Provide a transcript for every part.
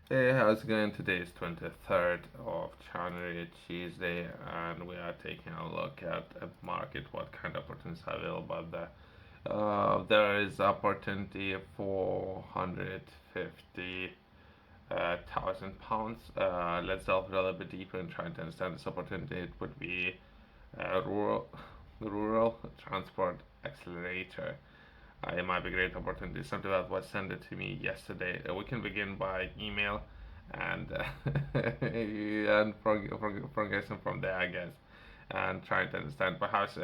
Hey, how's it going? Today is 23rd of January, Tuesday, and we are taking a look at the market, what kind of opportunities are available there. There is opportunity for 150 thousand pounds. Let's delve a little bit deeper and try to understand this opportunity. It would be rural, rural transport accelerator. It might be a great opportunity. Something that was sent it to me yesterday. We can begin by email and and progressing from there, I guess, and trying to understand. Perhaps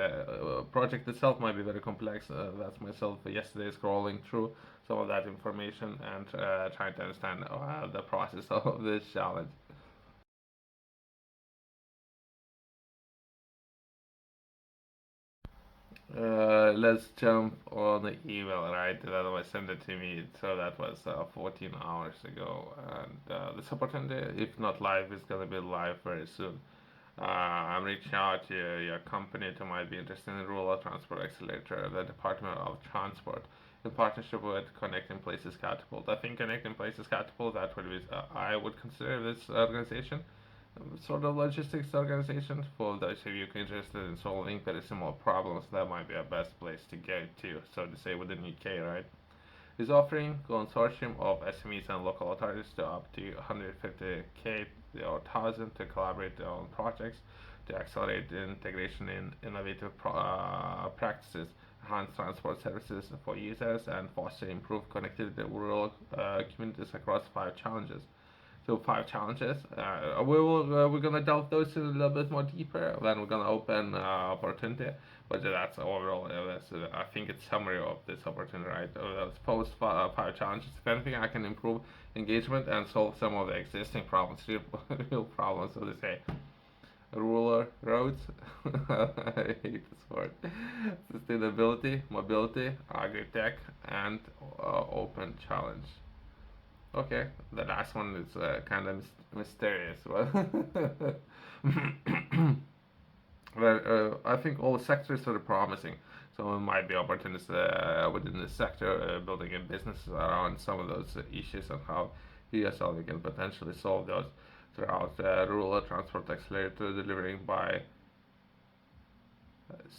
project itself might be very complex. That's myself yesterday scrolling through some of that information and trying to understand the process of this challenge. Let's jump on the email, right? That was sent it to me, so that was 14 hours ago. And this opportunity, if not live, is gonna be live very soon. I'm reaching out to your company to might be interested in Rural Transport Accelerator, the Department of Transport, in partnership with Connecting Places Catapult. I think Connecting Places Catapult, that would be, I would consider this organization sort of logistics organization for those of you interested in solving very similar problems. That might be a best place to go to, so to say, within UK, right? Is offering consortium of SMEs and local authorities to up to 150k or 1,000 to collaborate on projects to accelerate the integration in innovative practices, enhance transport services for users, and foster improved connectivity in rural communities across 5 challenges. So 5 challenges. We're gonna delve those in a little bit more deeper. Then we're gonna open opportunity. But that's overall. That's I think it's summary of this opportunity, right? Those post 5 challenges. If anything, I can improve engagement and solve some of the existing problems, real problems, so to say. Rural roads. I hate this word. Sustainability, mobility, agri-tech, and open challenge. Okay, the last one is kind of mysterious. Well, I think all sectors are promising. So it might be opportunities within the sector, building a business around some of those issues and how ESL can potentially solve those throughout rural transport accelerator delivering by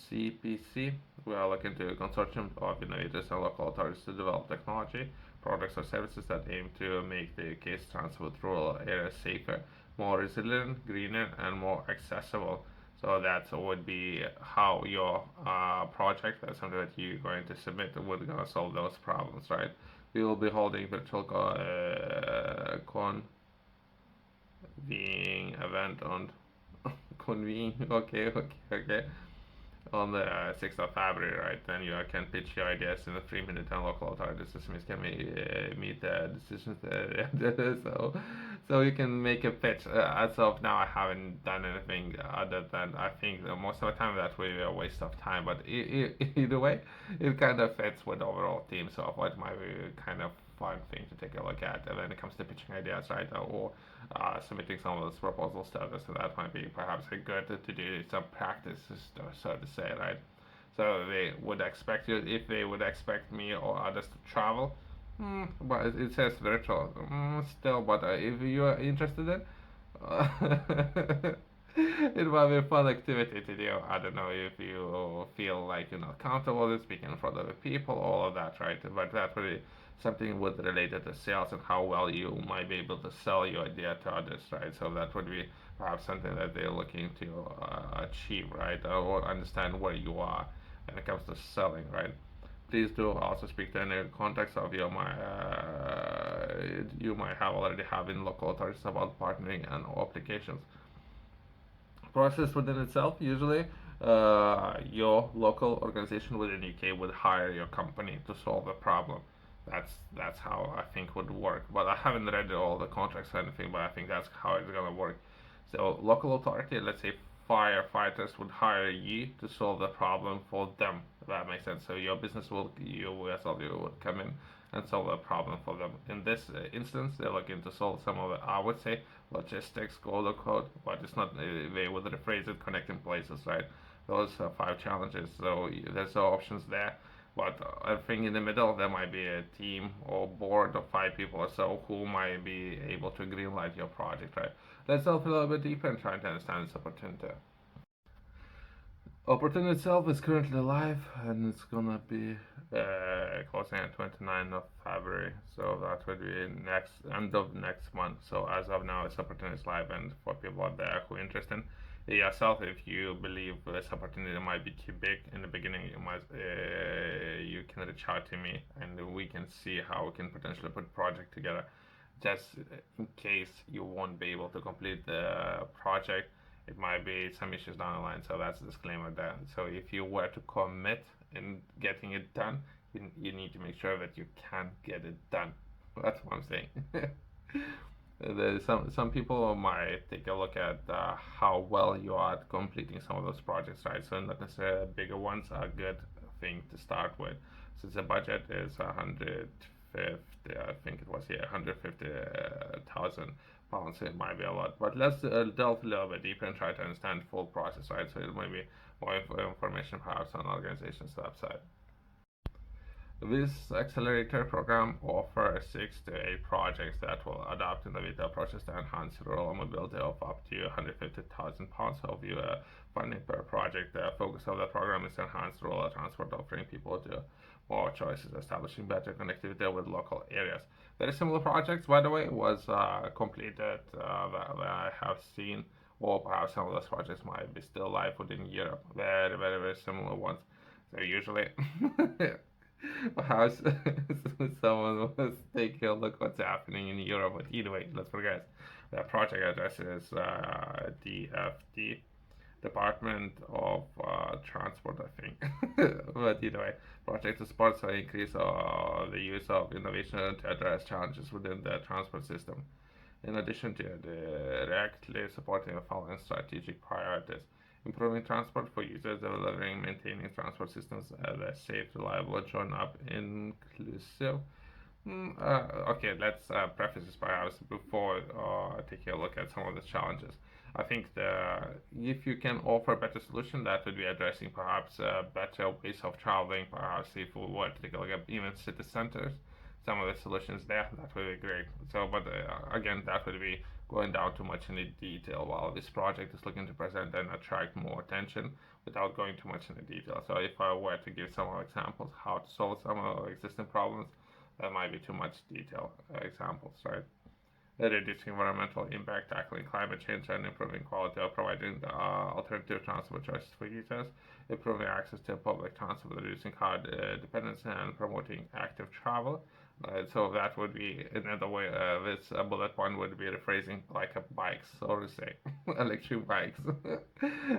CPC. We are looking to a consortium of innovators and local authorities to develop technology, products, or services that aim to make the case transport rural areas safer, more resilient, greener, and more accessible. So that would be how your project, that's something that you're going to submit, would gonna solve those problems, right? We will be holding virtual convening event on convene. Okay, okay, okay, on the 6th of February, right? Then you can pitch your ideas in a 3 minute and local authority systems can meet decisions. So you can make a pitch. As of now, I haven't done anything other than I think most of the time that will be a waste of time. But either way, it kind of fits with the overall theme. So what might be kind of fun thing to take a look at when it comes to pitching ideas, right? Or submitting some of those proposals to others. So that might be perhaps a good to do some practice, so to say, right? So they would expect you, if they would expect me or others to travel. But it says virtual. Still, but if you are interested in, it might be a fun activity to do. I don't know if you feel like you're not comfortable with speaking in front of the people, all of that, right? But that would be something with related to sales and how well you might be able to sell your idea to others, right? So that would be perhaps something that they're looking to achieve, right? Or understand where you are when it comes to selling, right? Please do also speak to any contacts of you might have already have in local authorities about partnering and applications process within itself. Usually, your local organization within UK would hire your company to solve a problem. That's how I think would work. But I haven't read all the contracts or anything. But I think that's how it's gonna work. So local authority, let's say firefighters would hire you to solve the problem for them. If that makes sense. So your business will, you yourself, you would come in and solve a problem for them. In this instance, they're looking to solve some of it. I would say logistics, code or code, but it's not. They would rephrase it, connecting places, right? Those are 5 challenges. So there's options there But everything in the middle, there might be a team or board of 5 people or so who might be able to greenlight your project, right? Let's delve a little bit deeper and try to understand this opportunity. Opportunity itself is currently live and it's gonna be closing at 29th of February, so that would be next end of next month. So as of now, this opportunity is live, and for people out there who are interested, yourself, if you believe this opportunity might be too big in the beginning, you can reach out to me and we can see how we can potentially put project together. Just in case you won't be able to complete the project, it might be some issues down the line. So that's a disclaimer there. So if you were to commit in getting it done, you need to make sure that you can get it done. That's what I'm saying. There's some people might take a look at how well you are at completing some of those projects, right? So not necessarily bigger ones are a good thing to start with. Since the budget is 150, I think it was, yeah, 150,000 pounds, so it might be a lot. But let's delve a little bit deeper and try to understand the full process, right? So it might be more information perhaps on organization's website. This accelerator program offers 6 to 8 projects that will adapt innovative approaches to enhance rural mobility of up to 150,000 pounds of your funding per project. The focus of the program is to enhance rural transport, offering people to more choices, establishing better connectivity with local areas. Very similar projects, by the way, was completed that I have seen, or perhaps some of those projects might be still live within Europe. Very, very, very similar ones. So usually perhaps someone was taking a look what's happening in Europe, but either way, let's progress. The project address is DFD, Department of Transport, I think. But either way, project supports an increase of the use of innovation to address challenges within the transport system. In addition to directly supporting the following strategic priorities: improving transport for users, delivering and maintaining transport systems that safe, reliable, joined up, inclusive. Okay, let's preface this perhaps before taking a look at some of the challenges. I think if you can offer a better solution, that would be addressing perhaps better ways of traveling. Perhaps if we were to take a look at even city centers, some of the solutions there, that would be great. So, but again, that would be going down too much into detail, while this project is looking to present and attract more attention without going too much into detail. So if I were to give some examples how to solve some of existing problems, that might be too much detail examples, right? Reducing environmental impact, tackling climate change, and improving quality of providing alternative transport choices for users, improving access to public transport, reducing car dependency, and promoting active travel. So that would be another way. This bullet point would be rephrasing like a bikes, so to say, electric bikes,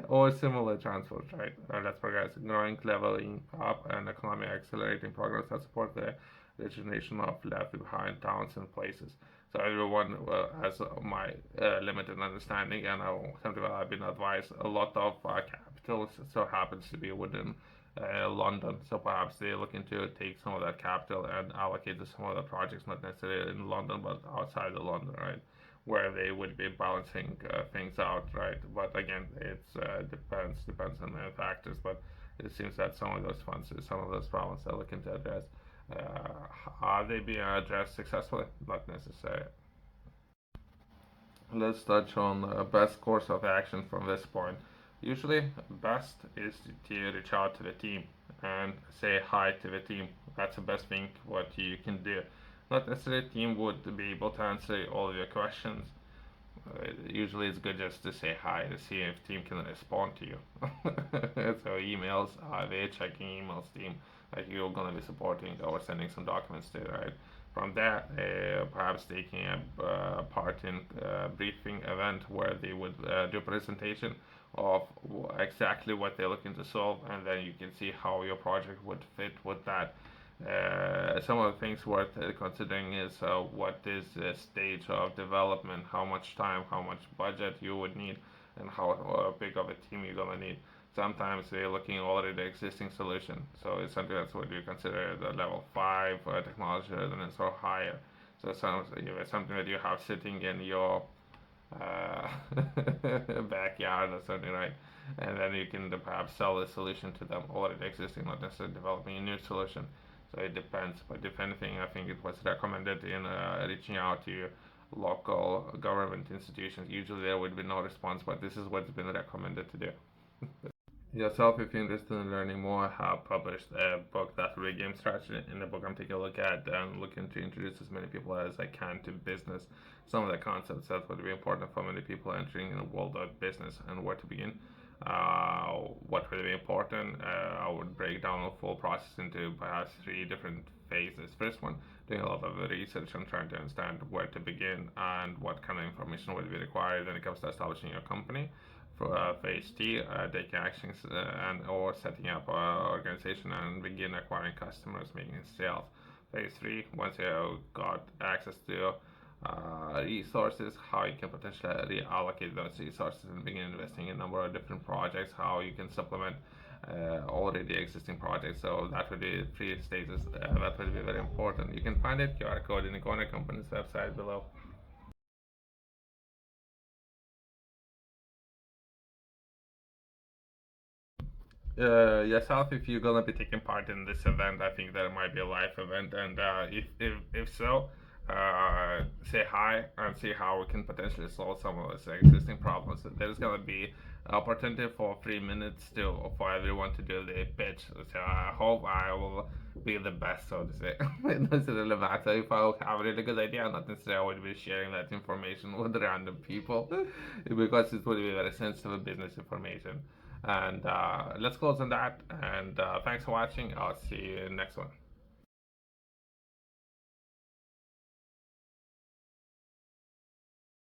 or similar transport, right? Let's progress. Growing, leveling up, and economic accelerating programs that support the regeneration of left behind towns and places. So everyone has my limited understanding, and something that I've been advised. A lot of capitals so happens to be within London, so perhaps they're looking to take some of that capital and allocate to some of the projects, not necessarily in London, but outside of London, right? Where they would be balancing things out, right? But again, it's depends on many factors. But it seems that some of those funds, some of those problems they're looking to address, are they being addressed successfully? Not necessarily. Let's touch on the best course of action from this point. Usually, best is to reach out to the team and say hi to the team. That's the best thing what you can do. Not necessarily the team would be able to answer all of your questions. Usually, it's good just to say hi to see if team can respond to you. So emails, they're checking emails team that you're gonna be supporting or sending some documents to, right? From there, perhaps taking a part in a briefing event where they would do a presentation of exactly what they're looking to solve, and then you can see how your project would fit with that. Some of the things worth considering is what is the stage of development, how much time, how much budget you would need, and how big of a team you're gonna need. Sometimes they're looking already at the existing solution, so it's something that's what you consider the level 5 technology readiness or higher. So if it's something that you have sitting in your uh, backyard or something, right? And then you can perhaps sell the solution to them already existing, not necessarily developing a new solution. So it depends. But if anything, I think it was recommended in reaching out to local government institutions. Usually there would be no response, but this is what's been recommended to do. Yourself, if you're interested in learning more, I have published a book that will be game strategy. In the book, I'm taking a look at and looking to introduce as many people as I can to business. Some of the concepts that would be important for many people entering in the world of business and where to begin. What would be important? I would break down the full process into perhaps three different phases. First one, doing a lot of research and trying to understand where to begin and what kind of information would be required when it comes to establishing your company. For phase T, taking actions and or setting up an organization and begin acquiring customers, making sales. Phase 3, once you got access to resources, how you can potentially reallocate those resources and begin investing in a number of different projects, how you can supplement already existing projects. So that would be three stages. That would be very important. You can find it QR code in the corner company's website below. Yourself, if you're gonna be taking part in this event, I think there might be a live event, and if so, say hi and see how we can potentially solve some of those existing problems. There's gonna be opportunity for 3 minutes to for everyone to do the pitch. So I hope I will be the best, so to say. It doesn't really matter if I have a really good idea. Not necessarily I would be sharing that information with random people because it would be very sensitive business information. And let's close on that. And thanks for watching. I'll see you in the next one.